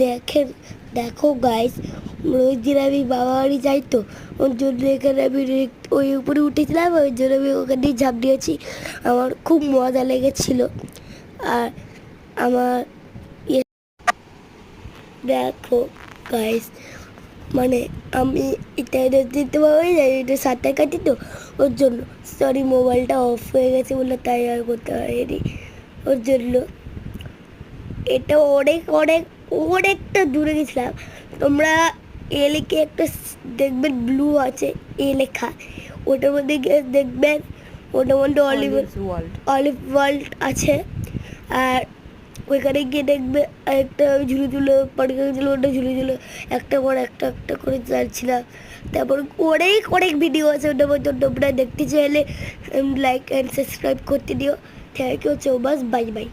দেখেন, দেখো গাইস, রোজ দিন আমি বাবা বাড়ি যাই তো, ওর জন্য এখানে আমি ওই উপরে উঠেছিলাম, ওই জন্য আমি ওখানেই ঝাঁপ দিয়েছি। আমার খুব মজা লেগেছিল। আর আমার দেখো গাইস, মানে আমি এটা দিতে পারি না, এটা সাঁতার কাটি তো, ওর জন্য সরি মোবাইলটা অফ হয়ে গেছে বলে তাই আর করতে পারিনি। ওর জন্য এটা অনেক অনেক অনেকটা দূরে গেছিলাম। তোমরা এ লিখে একটা দেখবেন ব্লু আছে, এ লেখা, ওটার মধ্যে গিয়ে দেখবেন, ওটার মধ্যে অলিভ অলিভ ওয়ার্ল্ড আছে। আর ওইখানে গিয়ে দেখবে একটা ঝুলো ঝুলো পার্কে ছিল, ওটা ঝুলো ঝুলো একটা পর একটা একটা করে যাচ্ছিলাম। তারপর অনেক অনেক ভিডিও আছে, ওটার মধ্যে তোমরা দেখতে চাইলে লাইক অ্যান্ড সাবস্ক্রাইব করতে দিও। Thank you so much, bye by.